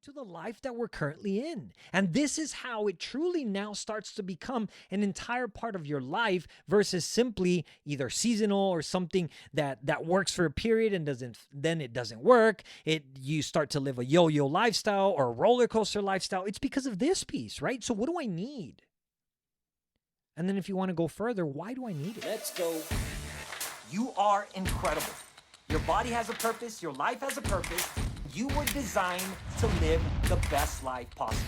to the life that we're currently in. And this is how it truly now starts to become an entire part of your life versus simply either seasonal or something that works for a period and it doesn't work. You start to live a yo-yo lifestyle or a roller coaster lifestyle. It's because of this piece, right? So what do I need? And then if you want to go further, why do I need it? Let's go. You are incredible. Your body has a purpose. Your life has a purpose. You were designed to live the best life possible.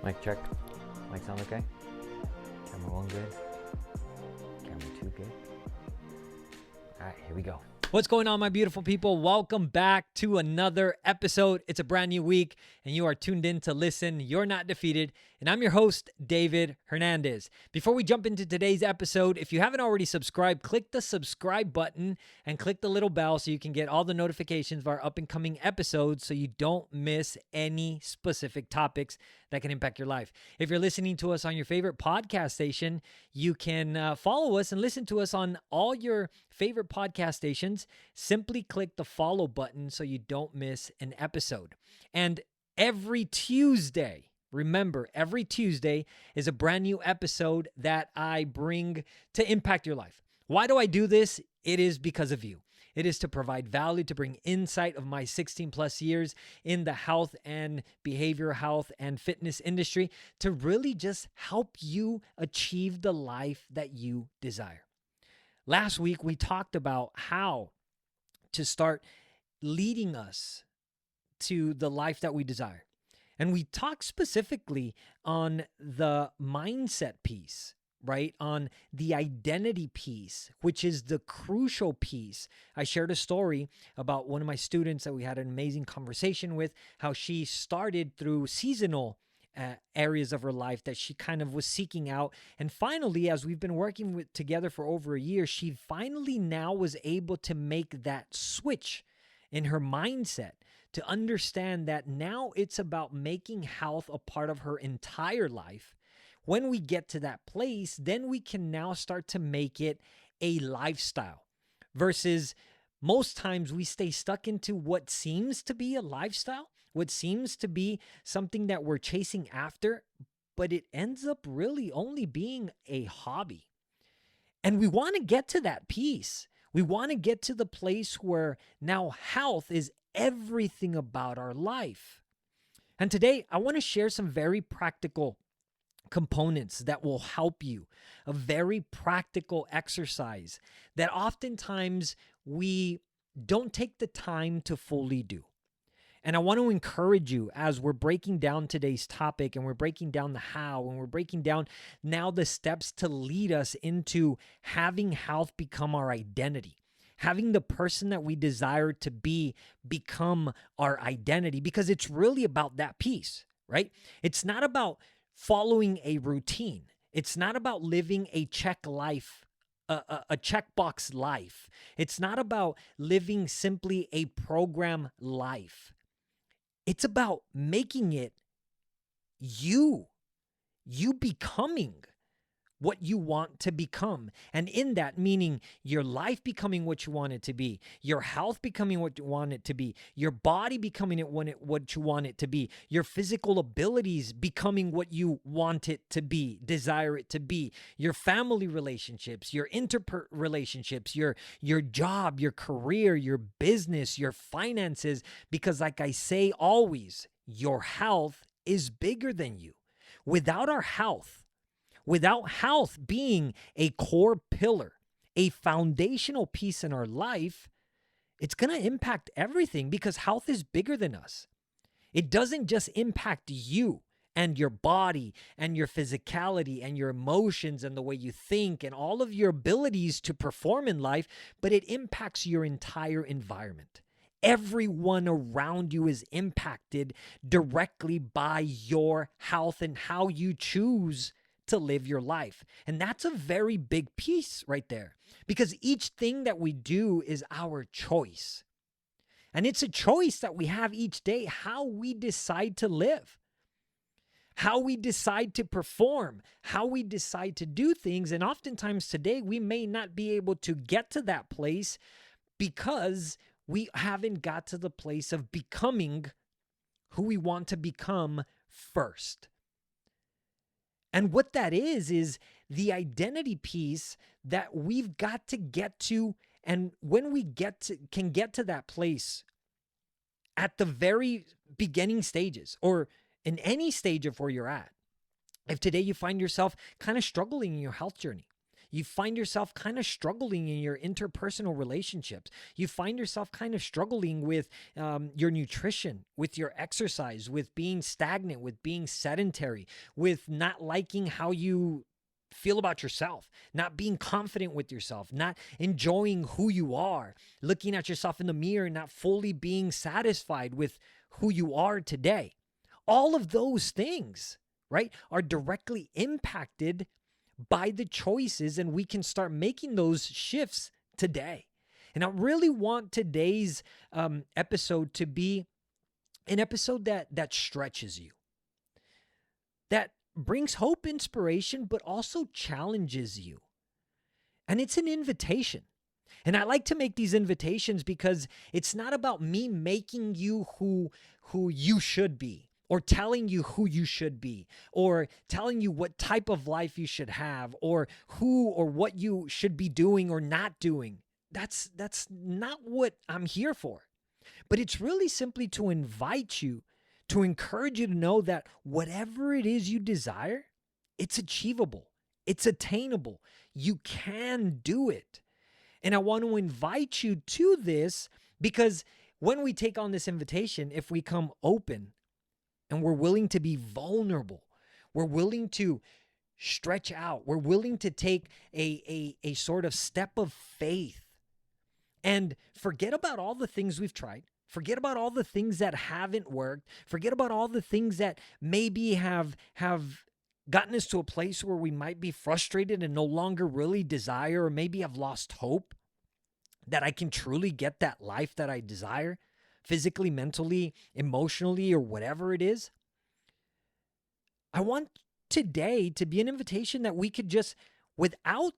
Mic check. Mic sound okay? Camera 1 good? Camera 2 good? All right, here we go. What's going on, my beautiful people? Welcome back to another episode. It's a brand new week, and you are tuned in to listen. You're not defeated, and I'm your host, David Hernandez. Before we jump into today's episode, if you haven't already subscribed, click the subscribe button and click the little bell so you can get all the notifications of our up-and-coming episodes so you don't miss any specific topics that can impact your life. If you're listening to us on your favorite podcast station, you can follow us and listen to us on all your favorite podcast stations. Simply click the follow button so you don't miss an episode. And every Tuesday, remember, every Tuesday is a brand new episode that I bring to impact your life. Why do I do this? It is because of you. It is to provide value, to bring insight of my 16 plus years in the health and behavioral health and fitness industry to really just help you achieve the life that you desire. Last week, we talked about how to start leading us to the life that we desire. And we talked specifically on the mindset piece, right? On the identity piece, which is the crucial piece. I shared a story about one of my students that we had an amazing conversation with, how she started through seasonal areas of her life that she kind of was seeking out. And finally, as we've been working together for over a year, she finally now was able to make that switch in her mindset to understand that now it's about making health a part of her entire life. When we get to that place, then we can now start to make it a lifestyle versus most times we stay stuck into what seems to be a lifestyle, what seems to be something that we're chasing after, but it ends up really only being a hobby. And we want to get to that piece. We want to get to the place where now health is everything about our life. And today I want to share some very practical components that will help you, a very practical exercise that oftentimes we don't take the time to fully do. And I want to encourage you as we're breaking down today's topic and we're breaking down the how and we're breaking down now the steps to lead us into having health become our identity, having the person that we desire to be become our identity, because it's really about that piece, right? It's not about following a routine. It's not about living a checkbox life. It's not about living simply a program life. It's about making it you becoming what you want to become. And in that, meaning your life becoming what you want it to be, your health becoming what you want it to be, your body becoming what you want it to be, your physical abilities becoming what you want it to be, desire it to be, your family relationships, your relationships, your job, your career, your business, your finances. Because like I say always, your health is bigger than you. Without health being a core pillar, a foundational piece in our life, it's going to impact everything because health is bigger than us. It doesn't just impact you and your body and your physicality and your emotions and the way you think and all of your abilities to perform in life, but it impacts your entire environment. Everyone around you is impacted directly by your health and how you choose to live your life. And that's a very big piece right there, because each thing that we do is our choice. And it's a choice that we have each day, how we decide to live. how we decide to perform, how we decide to do things. And oftentimes today, we may not be able to get to that place because we haven't got to the place of becoming who we want to become first. And what that is the identity piece that we've got to get to. And when we can get to that place at the very beginning stages, or in any stage of where you're at. If today you find yourself kind of struggling in your health journey, you find yourself kind of struggling in your interpersonal relationships, you find yourself kind of struggling with your nutrition, with your exercise, with being stagnant, with being sedentary, with not liking how you feel about yourself, not being confident with yourself, not enjoying who you are, looking at yourself in the mirror, not fully being satisfied with who you are today. All of those things, right, are directly impacted by the choices, and we can start making those shifts today. And I really want today's episode to be an episode that stretches you, that brings hope, inspiration, but also challenges you. And it's an invitation. And I like to make these invitations because it's not about me making you who you should be, or telling you who you should be, or telling you what type of life you should have, or who or what you should be doing or not doing. That's not what I'm here for. But it's really simply to invite you, to encourage you to know that whatever it is you desire, it's achievable, it's attainable. You can do it. And I want to invite you to this because when we take on this invitation, if we come open and we're willing to be vulnerable, we're willing to stretch out, we're willing to take a sort of step of faith and forget about all the things we've tried, forget about all the things that haven't worked, forget about all the things that maybe have gotten us to a place where we might be frustrated and no longer really desire, or maybe have lost hope that I can truly get that life that I desire, physically, mentally, emotionally, or whatever it is. I want today to be an invitation that we could just, without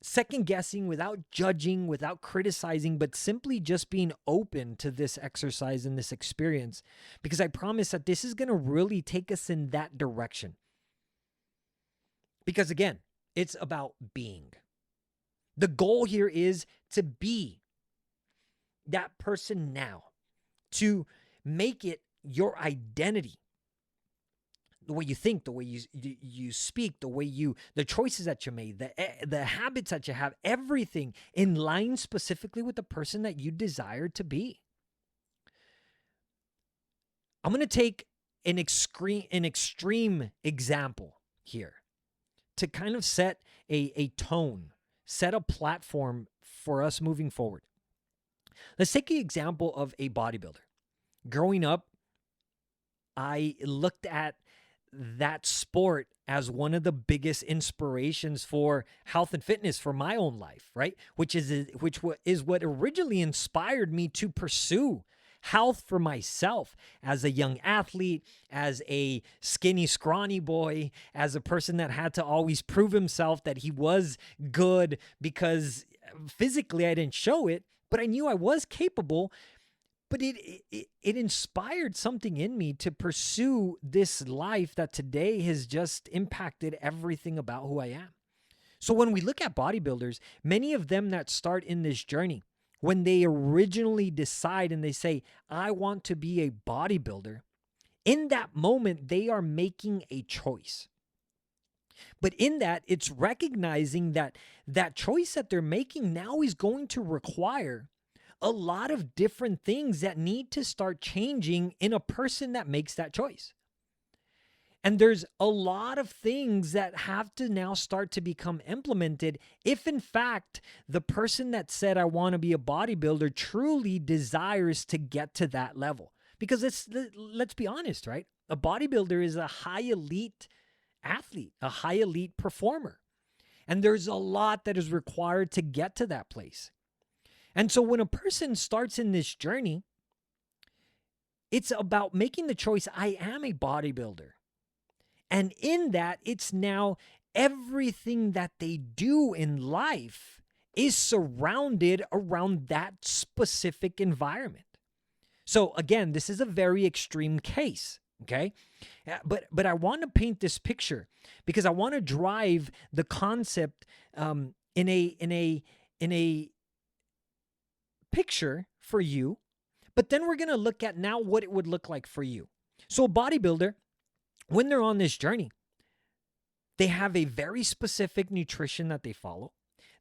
second guessing, without judging, without criticizing, but simply just being open to this exercise and this experience, because I promise that this is going to really take us in that direction. Because again, it's about being. The goal here is to be that person now, to make it your identity. The way you think, the way you speak, the choices that you made, the habits that you have, everything in line specifically with the person that you desire to be. I'm going to take an extreme example here to kind of set a tone, set a platform for us moving forward. Let's take the example of a bodybuilder. Growing up, I looked at that sport as one of the biggest inspirations for health and fitness for my own life, right? Which is what originally inspired me to pursue health for myself as a young athlete, as a skinny, scrawny boy, as a person that had to always prove himself that he was good, because physically I didn't show it, but I knew I was capable. But it inspired something in me to pursue this life that today has just impacted everything about who I am. So when we look at bodybuilders, many of them that start in this journey, when they originally decide and they say, I want to be a bodybuilder, in that moment, they are making a choice. But in that, it's recognizing that that choice that they're making now is going to require a lot of different things that need to start changing in a person that makes that choice. And there's a lot of things that have to now start to become implemented if, in fact, the person that said, I want to be a bodybuilder truly desires to get to that level. Because let's be honest, right? A bodybuilder is a high elite athlete, a high elite performer. And there's a lot that is required to get to that place. And so when a person starts in this journey, it's about making the choice, I am a bodybuilder. And in that, it's now everything that they do in life is surrounded around that specific environment. So again, this is a very extreme case, okay? But I want to paint this picture because I want to drive the concept in a picture for you. But then we're going to look at now what it would look like for you. So a bodybuilder, when they're on this journey, they have a very specific nutrition that they follow.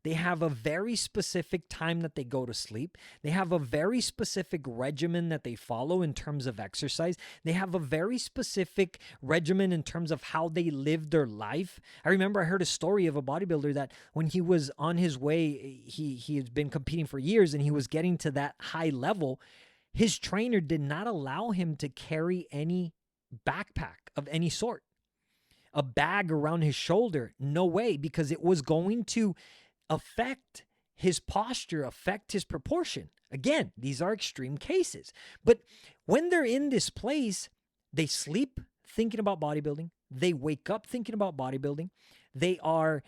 They have a very specific time that they go to sleep. They have a very specific regimen that they follow in terms of exercise. They have a very specific regimen in terms of how they live their life. I remember I heard a story of a bodybuilder that when he was on his way, he had been competing for years and he was getting to that high level. His trainer did not allow him to carry any backpack of any sort. A bag around his shoulder, no way, because it was going to affect his posture, affect his proportion. Again, these are extreme cases. But when they're in this place, they sleep thinking about bodybuilding. They wake up thinking about bodybuilding. They are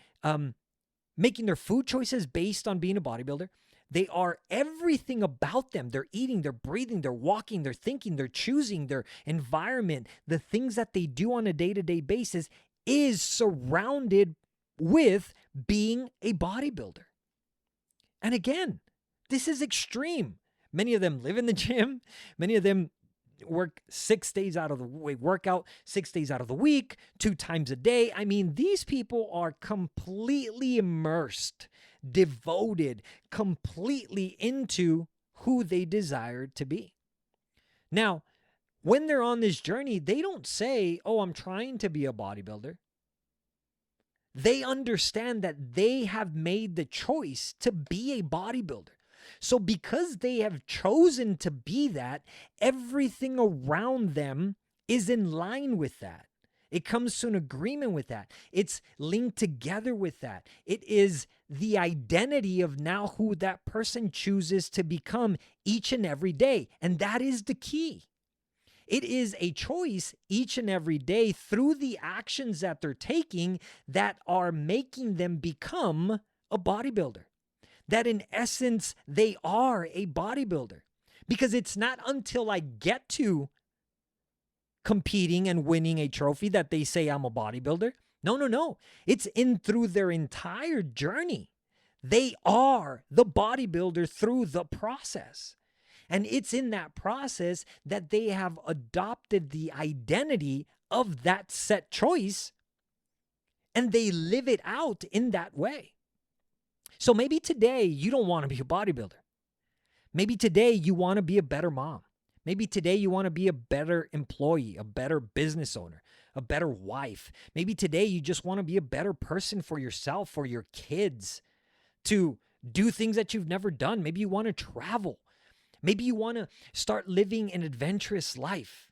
making their food choices based on being a bodybuilder. They are everything about them. They're eating, they're breathing, they're walking, they're thinking, they're choosing their environment. The things that they do on a day-to-day basis is surrounded with being a bodybuilder. And again, this is extreme. Many of them live in the gym. Many of them work 6 days out of the week, work out 6 days out of the week, 2 times a day. I mean, these people are completely immersed, devoted, completely into who they desire to be. Now, when they're on this journey, they don't say, oh, I'm trying to be a bodybuilder. They understand that they have made the choice to be a bodybuilder. So because they have chosen to be that, everything around them is in line with that. It comes to an agreement with that. It's linked together with that. It is the identity of now who that person chooses to become each and every day. And that is the key. It is a choice each and every day through the actions that they're taking that are making them become a bodybuilder. That in essence, they are a bodybuilder. Because it's not until I get to competing and winning a trophy that they say I'm a bodybuilder. No. It's in through their entire journey. They are the bodybuilder through the process. And it's in that process that they have adopted the identity of that set choice and they live it out in that way. So maybe today you don't want to be a bodybuilder. Maybe today you want to be a better mom. Maybe today you want to be a better employee, a better business owner, a better wife. Maybe today you just want to be a better person for yourself, for your kids, to do things that you've never done. Maybe you want to travel. Maybe you want to start living an adventurous life,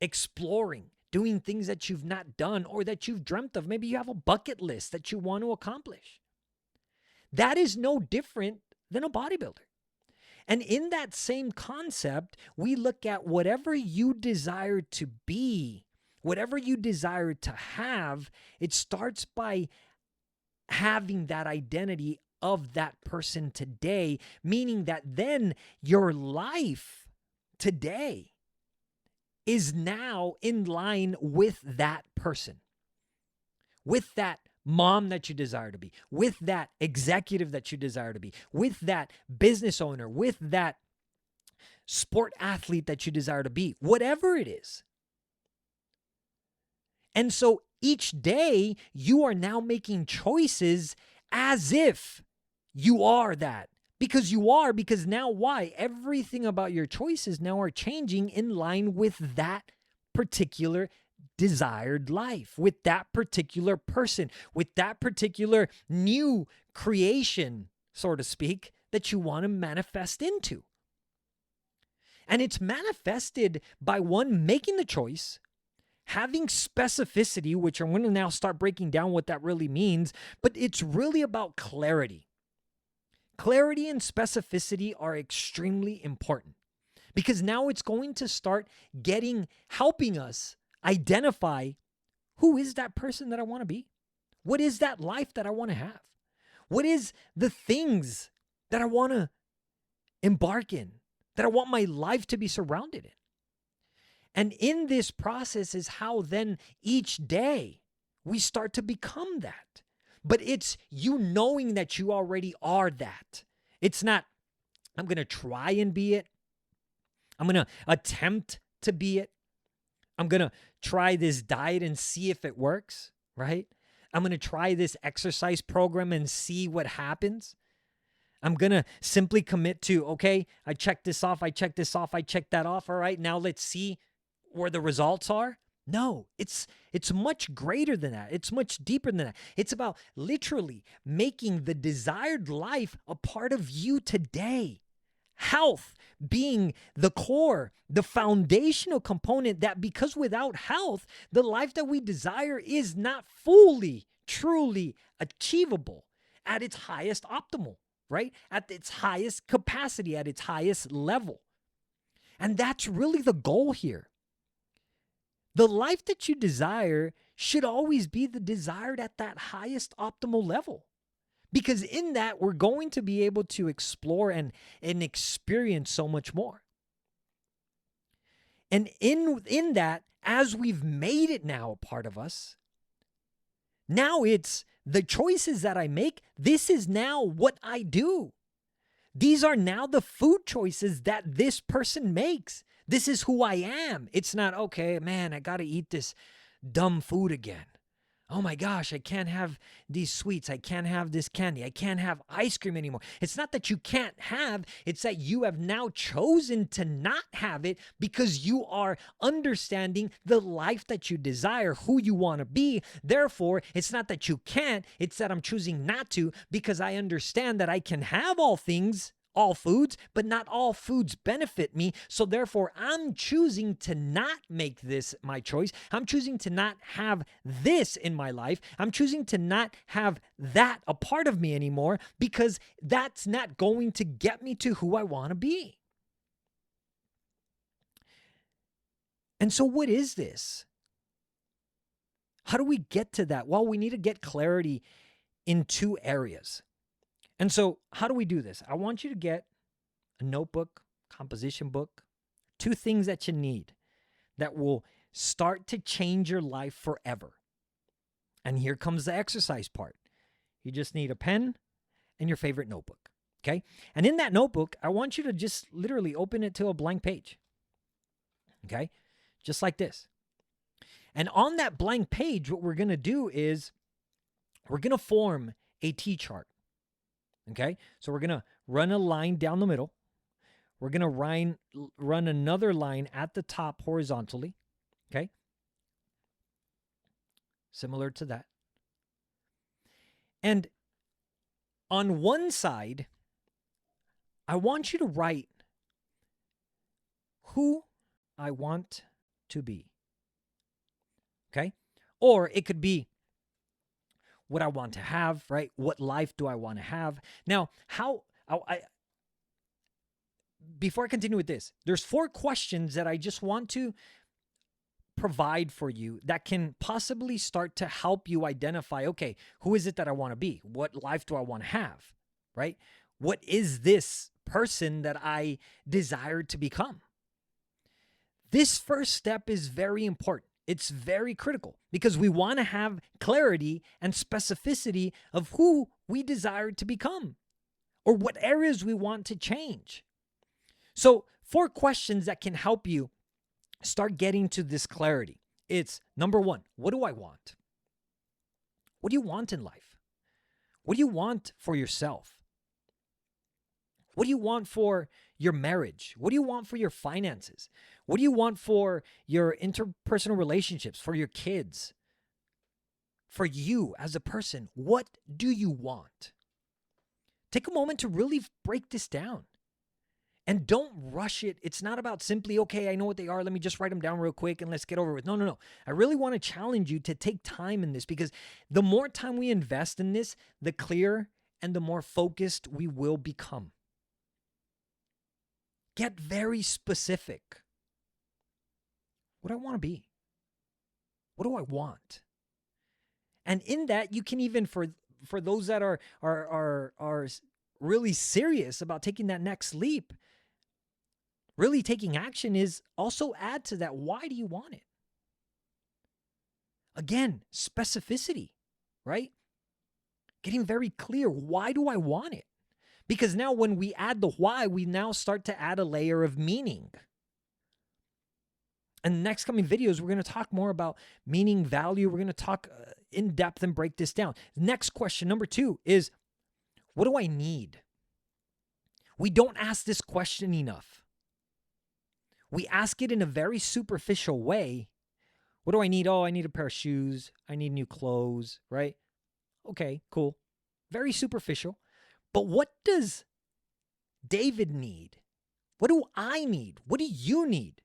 exploring, doing things that you've not done or that you've dreamt of. Maybe you have a bucket list that you want to accomplish. That is no different than a bodybuilder. And in that same concept, we look at whatever you desire to be, whatever you desire to have, it starts by having that identity of that person today, meaning that then your life today is now in line with that person, with that mom that you desire to be, with that executive that you desire to be, with that business owner, with that sport athlete that you desire to be, whatever it is. And so each day you are now making choices as if you are that. Because now why? Everything about your choices now are changing in line with that particular desired life, with that particular person, with that particular new creation, so to speak, that you want to manifest into. And it's manifested by one, making the choice, having specificity, which I'm going to now start breaking down what that really means, but it's really about clarity. Clarity and specificity are extremely important because now it's going to start helping us identify Who is that person that I want to be? What is that life that I want to have? What is the things that I want to embark in, that I want my life to be surrounded in? And in this process is how then each day we start to become that. But it's you knowing that you already are that. It's not, I'm going to try and be it. I'm going to attempt to be it. I'm going to try this diet and see if it works, right? I'm going to try this exercise program and see what happens. I'm going to simply commit to, okay, I checked this off, I checked this off, I checked that off. All right, now let's see where the results are. No, it's much greater than that. It's much deeper than that. It's about literally making the desired life a part of you today. Health being the core, the foundational component that because without health, the life that we desire is not fully, truly achievable at its highest optimal, right? At its highest capacity, at its highest level. And that's really the goal here. The life that you desire should always be the desired at that highest optimal level. Because in that, we're going to be able to explore and experience so much more. And in that, as we've made it now a part of us, now it's the choices that I make. This is now what I do. These are now the food choices that this person makes. This is who I am. It's not, okay, man, I got to eat this dumb food again. Oh my gosh, I can't have these sweets. I can't have this candy. I can't have ice cream anymore. It's not that you can't have, it's that you have now chosen to not have it because you are understanding the life that you desire, who you want to be. Therefore, it's not that you can't, it's that I'm choosing not to because I understand that I can have all things, all foods, but not all foods benefit me. So therefore, I'm choosing to not make this my choice. I'm choosing to not have this in my life. I'm choosing to not have that a part of me anymore because that's not going to get me to who I want to be. And so what is this? How do we get to that? Well, we need to get clarity in two areas. And so how do we do this? I want you to get a notebook, composition book, two things that you need that will start to change your life forever. And here comes the exercise part. You just need a pen and your favorite notebook, okay? And in that notebook, I want you to just literally open it to a blank page, okay? Just like this. And on that blank page, what we're going to do is we're going to form a T-chart. Okay, so we're going to run a line down the middle. We're going to run another line at the top horizontally. Okay, similar to that. And on one side, I want you to write who I want to be. Okay, or it could be what I want to have, right? What life do I want to have? Now, before I continue with this, there's 4 questions that I just want to provide for you that can possibly start to help you identify, okay, who is it that I want to be? What life do I want to have, right? What is this person that I desire to become? This first step is very important. It's very critical because we want to have clarity and specificity of who we desire to become or what areas we want to change. So 4 questions that can help you start getting to this clarity. It's number 1, what do I want? What do you want in life? What do you want for yourself? What do you want for your marriage? What do you want for your finances? What do you want for your interpersonal relationships, for your kids? For you as a person, what do you want? Take a moment to really break this down. And don't rush it. It's not about simply, okay, I know what they are. Let me just write them down real quick and let's get over it. No. I really want to challenge you to take time in this because the more time we invest in this, the clearer and the more focused we will become. Get very specific. What do I want to be? What do I want? And in that, you can even, for those that are really serious about taking that next leap, really taking action, is also add to that, why do you want it? Again, specificity, right? Getting very clear, why do I want it? Because now when we add the why, we now start to add a layer of meaning. In the next coming videos, we're going to talk more about meaning, value. We're going to talk in depth and break this down. Next question, number 2, is what do I need? We don't ask this question enough. We ask it in a very superficial way. What do I need? Oh, I need a pair of shoes. I need new clothes, right? Okay, cool. Very superficial. But what does David need? What do I need? What do you need?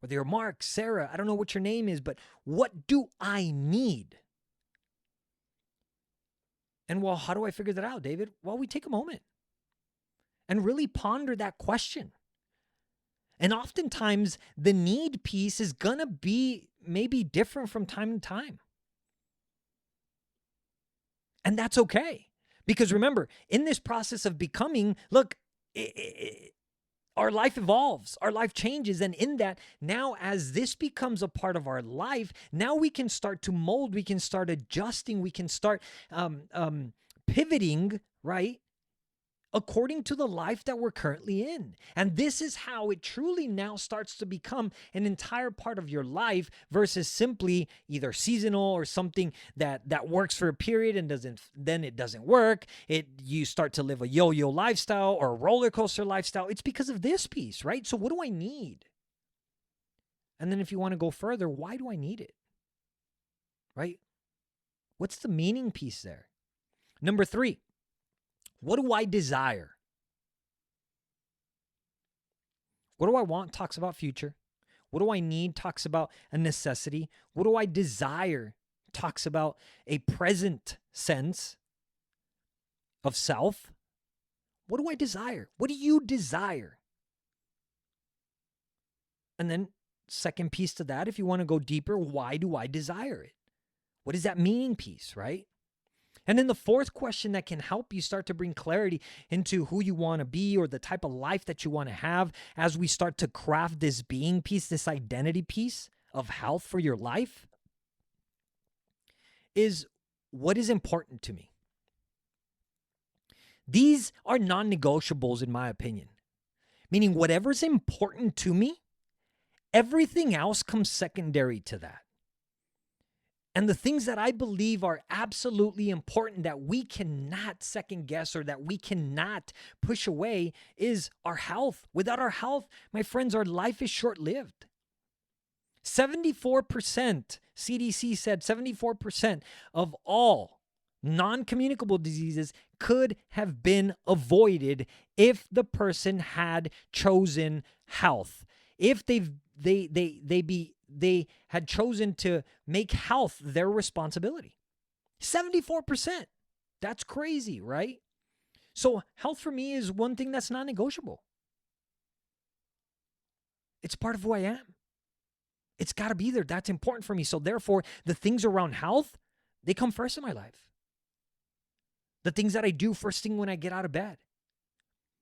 Whether you're Mark, Sarah, I don't know what your name is, but what do I need? And well, how do I figure that out, David? Well, we take a moment and really ponder that question. And oftentimes, the need piece is going to be maybe different from time to time. And that's okay. Because remember, in this process of becoming, look, our life evolves, our life changes. And in that, now as this becomes a part of our life, now we can start to mold, we can start adjusting, we can start pivoting, right? According to the life that we're currently in. And this is how it truly now starts to become an entire part of your life versus simply either seasonal or something that works for a period and then it doesn't work. You start to live a yo-yo lifestyle or a roller coaster lifestyle. It's because of this piece, right? So what do I need? And then if you want to go further, why do I need it? Right? What's the meaning piece there? Number 3. What do I desire? What do I want talks about future. What do I need talks about a necessity. What do I desire talks about a present sense of self. What do I desire? What do you desire? And then second piece to that, if you want to go deeper, why do I desire it? What is that meaning piece, right? And then the fourth question that can help you start to bring clarity into who you want to be or the type of life that you want to have as we start to craft this being piece, this identity piece of health for your life, is what is important to me. These are non-negotiables in my opinion, meaning whatever's important to me, everything else comes secondary to that. And the things that I believe are absolutely important that we cannot second guess or that we cannot push away is our health. Without our health, my friends, our life is short-lived. 74%, CDC said 74% of all non-communicable diseases could have been avoided if the person had chosen health. If they had chosen to make health their responsibility. 74%. That's crazy, right? So health for me is one thing that's non-negotiable. It's part of who I am. It's got to be there. That's important for me. So therefore, the things around health, they come first in my life. The things that I do first thing when I get out of bed,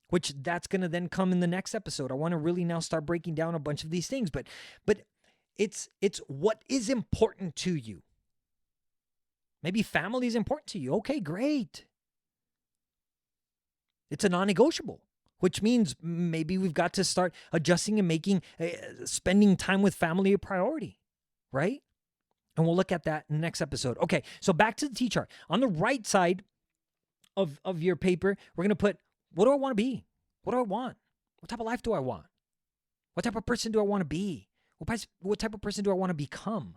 which that's going to then come in the next episode. I want to really now start breaking down a bunch of these things, but it's what is important to you. Maybe family is important to you. Okay, great. It's a non-negotiable, which means maybe we've got to start adjusting and making spending time with family a priority, right? And we'll look at that in the next episode. Okay, so back to the T-chart. On the right side of your paper, we're going to put, what do I want to be? What do I want? What type of life do I want? What type of person do I want to be? What type of person do I want to become?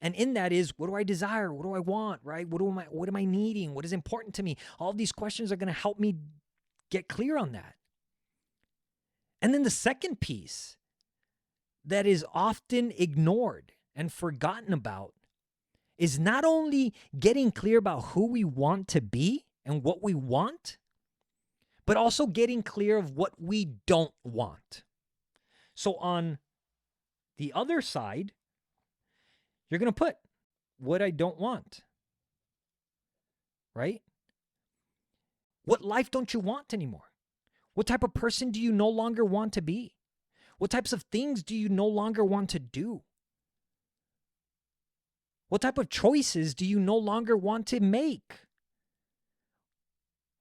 And in that is, what do I desire? What do I want, right? What am I needing? What is important to me? All these questions are going to help me get clear on that. And then the second piece that is often ignored and forgotten about is not only getting clear about who we want to be and what we want, but also getting clear of what we don't want. So on the other side, you're going to put what I don't want? Right? What life don't you want anymore? What type of person do you no longer want to be? What types of things do you no longer want to do? What type of choices do you no longer want to make?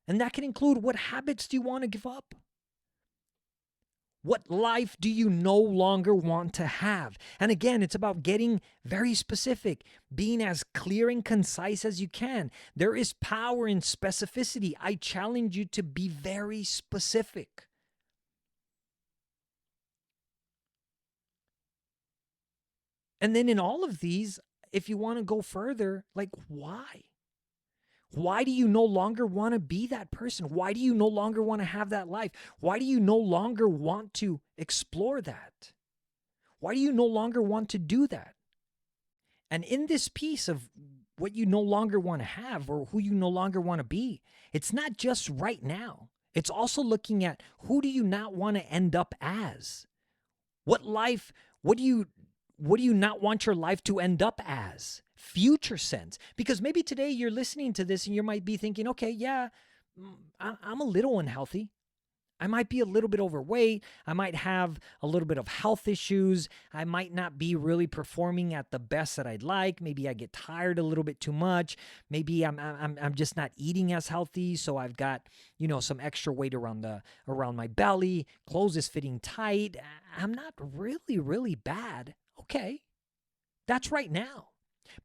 And that can include, what habits do you want to give up? What life do you no longer want to have? And again, it's about getting very specific, being as clear and concise as you can. There is power in specificity. I challenge you to be very specific. And then in all of these, if you want to go further, like, why? Why do you no longer want to be that person? Why do you no longer want to have that life? Why do you no longer want to explore that? Why do you no longer want to do that? And in this piece of what you no longer want to have or who you no longer want to be, it's not just right now. It's also looking at, who do you not want to end up as? What do you not want your life to end up as? Future sense. Because maybe today you're listening to this and you might be thinking, okay, yeah, I'm a little unhealthy. I might be a little bit overweight. I might have a little bit of health issues. I might not be really performing at the best that I'd like. Maybe I get tired a little bit too much. Maybe I'm just not eating as healthy. So I've got, some extra weight around my belly. Clothes is fitting tight. I'm not really, really bad. Okay. That's right now.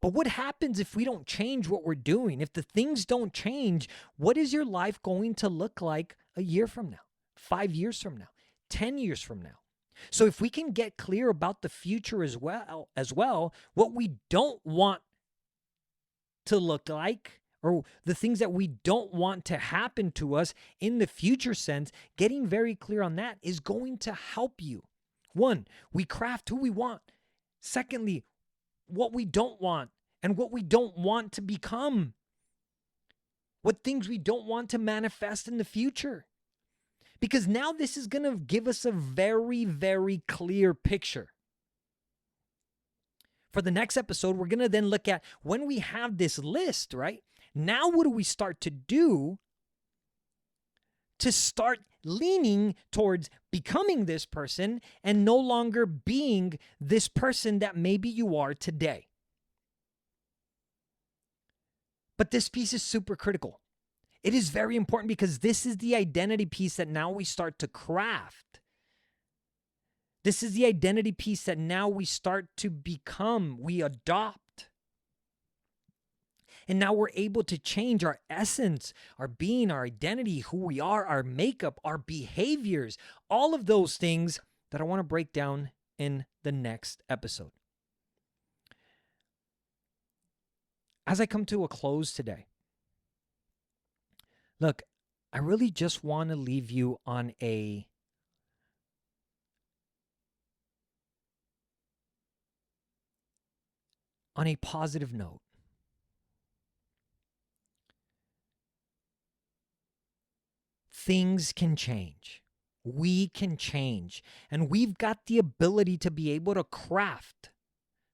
But what happens if we don't change what we're doing? If the things don't change, what is your life going to look like a year from now, 5 years from now, 10 years from now? So if we can get clear about the future as well, what we don't want to look like, or the things that we don't want to happen to us in the future sense, getting very clear on that is going to help you. One, we craft who we want. Secondly, what we don't want and what we don't want to become. What things we don't want to manifest in the future. Because now this is going to give us a very, very clear picture. For the next episode, we're going to then look at, when we have this list, right? Now what do we start to do to start leaning towards becoming this person and no longer being this person that maybe you are today? But this piece is super critical. It is very important because this is the identity piece that now we start to craft. This is the identity piece that now we start to become, we adopt. And now we're able to change our essence, our being, our identity, who we are, our makeup, our behaviors, all of those things that I want to break down in the next episode. As I come to a close today, look, I really just want to leave you on a positive note. Things can change. We can change. And we've got the ability to be able to craft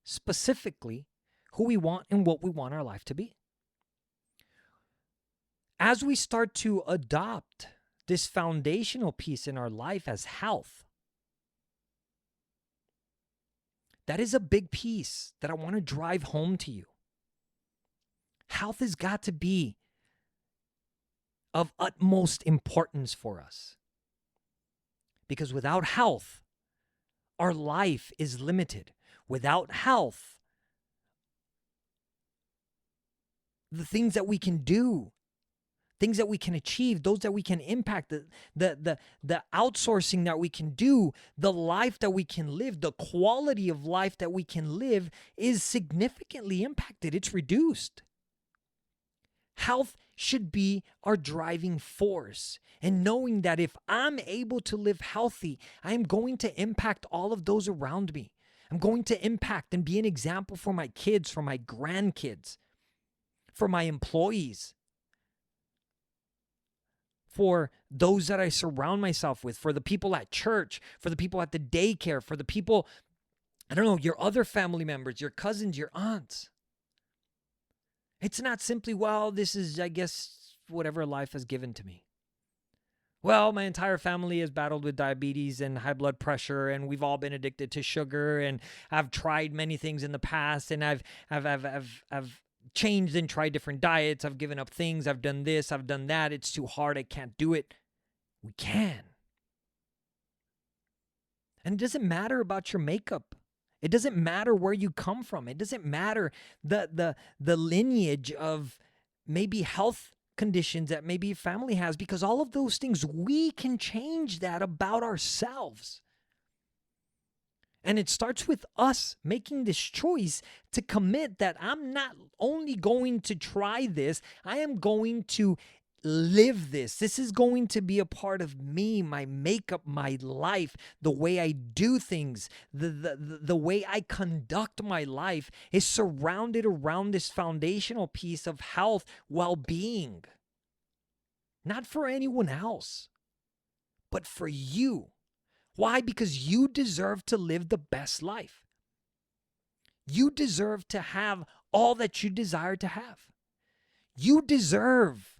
specifically who we want and what we want our life to be. As we start to adopt this foundational piece in our life as health, that is a big piece that I want to drive home to you. Health has got to be of utmost importance for us. Because without health, our life is limited. Without health, the things that we can do, things that we can achieve, those that we can impact, the outsourcing that we can do, the life that we can live, the quality of life that we can live is significantly impacted. It's reduced. Health should be our driving force. And knowing that if I'm able to live healthy, I am going to impact all of those around me. I'm going to impact and be an example for my kids, for my grandkids, for my employees, for those that I surround myself with, for the people at church, for the people at the daycare, for the people, your other family members, your cousins, your aunts. It's not simply, well, this is, I guess, whatever life has given to me. Well, my entire family has battled with diabetes and high blood pressure, and we've all been addicted to sugar, and I've tried many things in the past, and I've changed and tried different diets. I've given up things. I've done this. I've done that. It's too hard. I can't do it. We can. And it doesn't matter about your makeup. It doesn't matter where you come from. It doesn't matter the lineage of maybe health conditions that maybe your family has, because all of those things, we can change that about ourselves. And it starts with us making this choice to commit that I'm not only going to try this, I am going to live this. This is going to be a part of me, my makeup, my life, the way I do things, the way I conduct my life is surrounded around this foundational piece of health, well-being. Not for anyone else, but for you. Why? Because you deserve to live the best life. You deserve to have all that you desire to have. You deserve.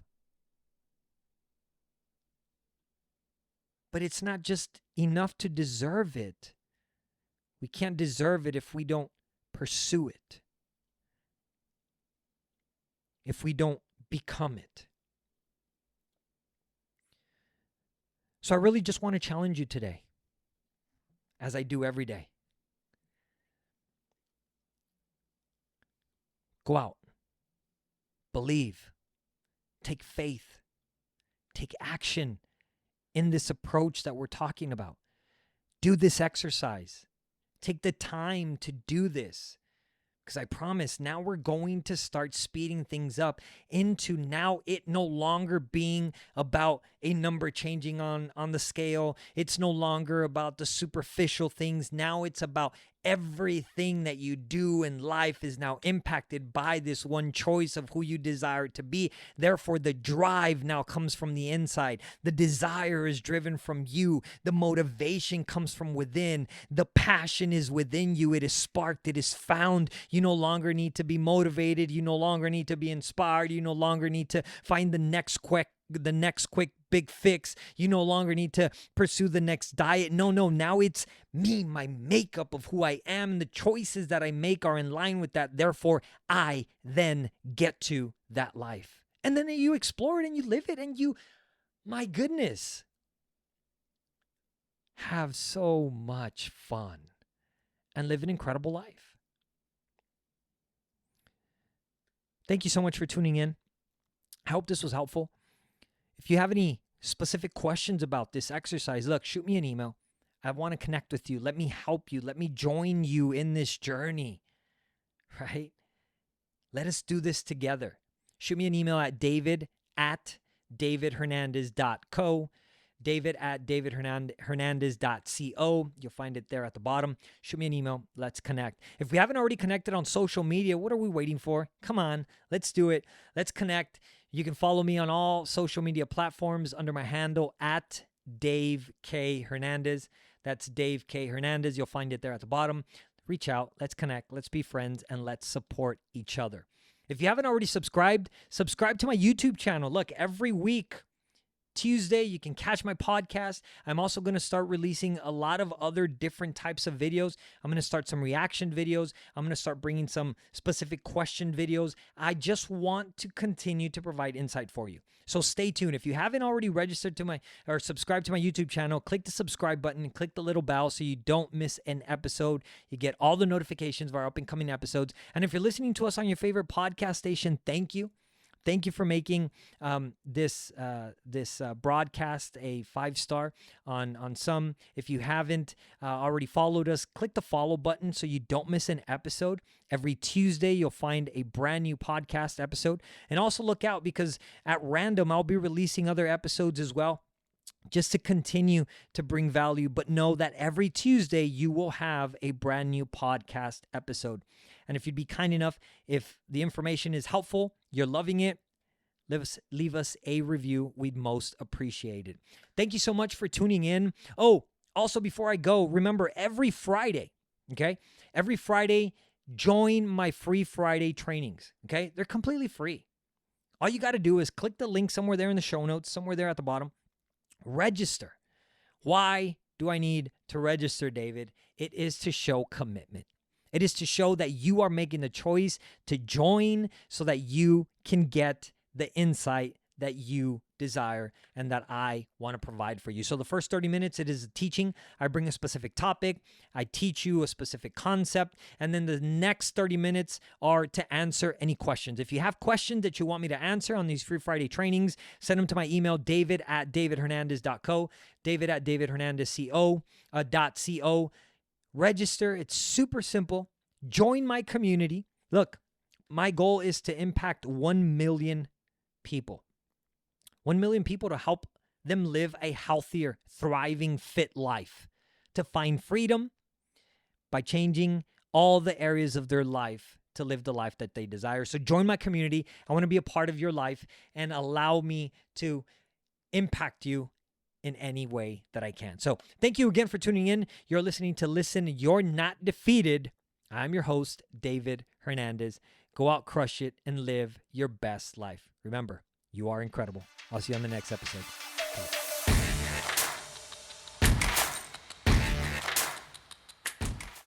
But it's not just enough to deserve it. We can't deserve it if we don't pursue it, if we don't become it. So I really just want to challenge you today, as I do every day. Go out, believe, take faith, take action in this approach that we're talking about. Do this exercise. Take the time to do this. Because I promise now we're going to start speeding things up into now it no longer being about a number changing on the scale. It's no longer about the superficial things. Now it's about everything that you do in life is now impacted by this one choice of who you desire to be. Therefore, the drive now comes from the inside. The desire is driven from you. The motivation comes from within. The passion is within you. It is sparked. It is found. You no longer need to be motivated. You no longer need to be inspired. You no longer need to find the next quick big fix. You no longer need to pursue the next diet. No, now it's me, my makeup of who I am. The choices that I make are in line with that. Therefore, I then get to that life. And then you explore it and you live it and you, my goodness, have so much fun and live an incredible life. Thank you so much for tuning in. I hope this was helpful. If you have any specific questions about this exercise, look, shoot me an email. I want to connect with you. Let me help you. Let me join you in this journey, right? Let us do this together. Shoot me an email at david@davidhernandez.co, david@davidhernandez.co. You'll find it there at the bottom. Shoot me an email. Let's connect. If we haven't already connected on social media, what are we waiting for? Come on, let's do it. Let's connect. You can follow me on all social media platforms under my handle at Dave K. Hernandez. That's Dave K. Hernandez. You'll find it there at the bottom. Reach out. Let's connect. Let's be friends and let's support each other. If you haven't already subscribed, subscribe to my YouTube channel. Look, every week, Tuesday, you can catch my podcast. I'm also going to start releasing a lot of other different types of videos. I'm going to start some reaction videos. I'm going to start bringing some specific question videos. I just want to continue to provide insight for you. So stay tuned. If you haven't already registered to my or subscribed to my YouTube channel, click the subscribe button and click the little bell so you don't miss an episode. You get all the notifications of our up and coming episodes. And if you're listening to us on your favorite podcast station, thank you. Thank you for making this broadcast a 5-star on some. If you haven't already followed us, click the follow button so you don't miss an episode. Every Tuesday, you'll find a brand new podcast episode. And also look out because at random, I'll be releasing other episodes as well, just to continue to bring value. But know that every Tuesday, you will have a brand new podcast episode. And if you'd be kind enough, if the information is helpful, you're loving it, leave us a review. We'd most appreciate it. Thank you so much for tuning in. Oh, also before I go, remember every Friday, okay? Every Friday, join my free Friday trainings. Okay. They're completely free. All you got to do is click the link somewhere there in the show notes, somewhere there at the bottom. Register. Why do I need to register, David? It is to show commitment. It is to show that you are making the choice to join so that you can get the insight that you desire and that I want to provide for you. So the first 30 minutes, it is teaching. I bring a specific topic. I teach you a specific concept. And then the next 30 minutes are to answer any questions. If you have questions that you want me to answer on these Free Friday trainings, send them to my email, david@davidhernandez.co, david@davidhernandez.co. Register. It's super simple. Join my community. Look, my goal is to impact 1 million people. 1 million people to help them live a healthier, thriving, fit life, to find freedom by changing all the areas of their life to live the life that they desire. So join my community. I want to be a part of your life and allow me to impact you in any way that I can. So thank you again for tuning in. You're listening to Listen, You're Not Defeated. I'm your host, David Hernandez. Go out, crush it, and live your best life. Remember, you are incredible. I'll see you on the next episode. Bye.